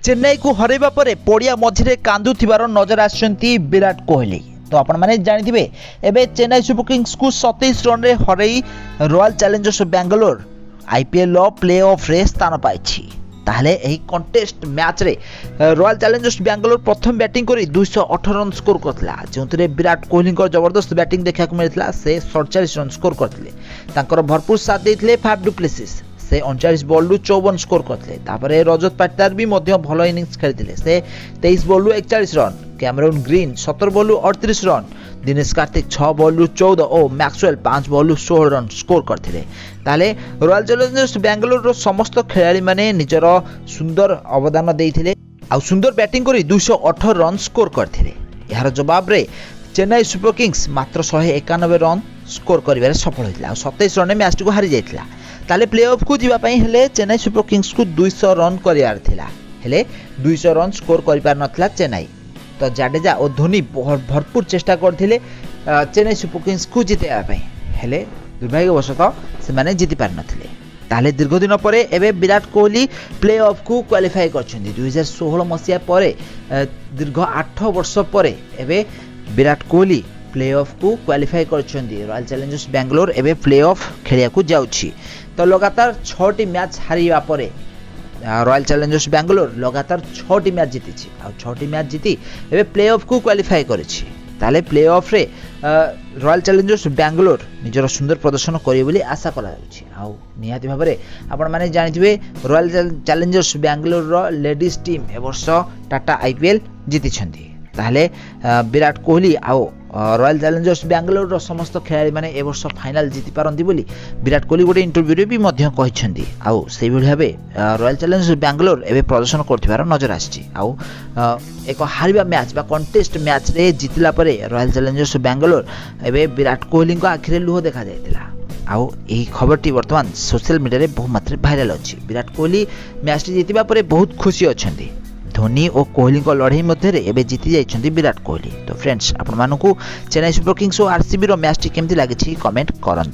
चेन्नई को हरैबा परे पड़िया मझिरे कांदुथिबार नजर आछंती विराट कोहली। तो आपण माने जानिथिबे एबे चेन्नई सुपर किंग्स को 27 रन रे हरई royal Challengers Bangalore IPL play of रे स्थान पाइछि। ताहले एही कंटेस्ट मैच रे रॉयल चैलेंजर्स बेंगलोर प्रथम बैटिंग करी 218 रन स्कोर करथिला, जोंतरे विराट कोहली को जबरदस्त बैटिंग देखा को मिलथिला। से 47 रन स्कोर करथिले, तांकर भरपूर साथ देथिले फाफ डुप्लेसिस। से 39 बॉल रु 54 स्कोर करथिले। तापरे रजत पाटीदार भी मध्य भलो इनिंग्स खेलिथिले। से 23 बॉल रु 41 रन, कैमरून ग्रीन 17 बॉल रु 38 रन, दिनेश कार्तिक 6 बॉल रु 14 और मैक्सवेल 5 बॉल रु 16 रन स्कोर करथिले। ताले रॉयल चैलेंजर्स बेंगलोर रो समस्त खेलाड़ी माने निजर सुंदर अवदान देइथिले आ सुंदर बैटिंग करी 218 रन स्कोर करथिले। यार जवाब रे चेन्नई सुपर किंग्स मात्र 191 रन स्कोर करिवारे सफल होइतिला। 27 रन मैच को हारि जाइतिला। ताले प्ले ऑफ को जीवा पई हेले चेन्नई सुपर किंग्स को 200 रन करियार थिला, हेले 200 रन स्कोर करि पार नथला चेन्नई। तो जाडेजा और धोनी भरपूर चेष्टा करथिले चेन्नई सुपर किंग्स को जितेया पई, हेले दुर्भाग्यवशतः से माने जिति पार नथिले। ताले दीर्घ दिन परे एबे विराट कोहली प्ले ऑफ को क्वालिफाई करछन्ती। 2016 मसिया परे दीर्घ 8 वर्ष परे एबे विराट कोहली प्ले ऑफ को क्वालिफाई करछन्ती। रॉयल चैलेंजर्स बेंगलोर एबे प्ले ऑफ खेलिया को जाउछि। तो लगातार 6टी मैच हारिबा परे रॉयल चैलेंजर्स बेंगलोर लगातार 6टी मैच जीतिछि आ 6टी मैच जीति एबे प्ले ऑफ को क्वालिफाई करिछि। ताले प्ले ऑफ रे रॉयल चैलेंजर्स बेंगलोर निजर सुंदर प्रदर्शन करिवे बोली आशा करा जाउछि। आ निहाती भाबरे आपण माने जानिथिबे रॉयल चैलेंजर्स बेंगलोर रो लेडीज टीम ए वर्ष टाटा आईपीएल जीतिछन्ती। ताले विराट कोहली आ रॉयल चैलेंजर्स बेंगलोर रो समस्त खेलाड़ी माने ए वर्ष फाइनल जीति पारंती बोली विराट कोहली गोटे इंटरव्यू रे भी मध्य कहिसंती। आउ सेहि भली भाबे रॉयल चैलेंजर्स बेंगलोर एबे प्रदर्शन करथिबार नजर आछि। आउ एक हारिबा मैच बा कंटेस्ट मैच रे जितिला परे रॉयल चैलेंजर्स बेंगलोर एबे विराट कोहली को आखिरे लुह देखा जायतिला। आउ एही खबरटी वर्तमान सोशल मीडिया रे बहुत मात्रा भाइराल अछि। विराट कोहली मैच जितिबा परे बहुत खुशी अछंती। धोनी और कोहली को लड़ाई मध्य एबे जीति जाइछन्ती विराट कोहली। तो फ्रेंड्स आपण मानकू चेन्नई सुपर किंग्स और आरसीबी रो मैच टी केमती लागिछि कमेंट करन।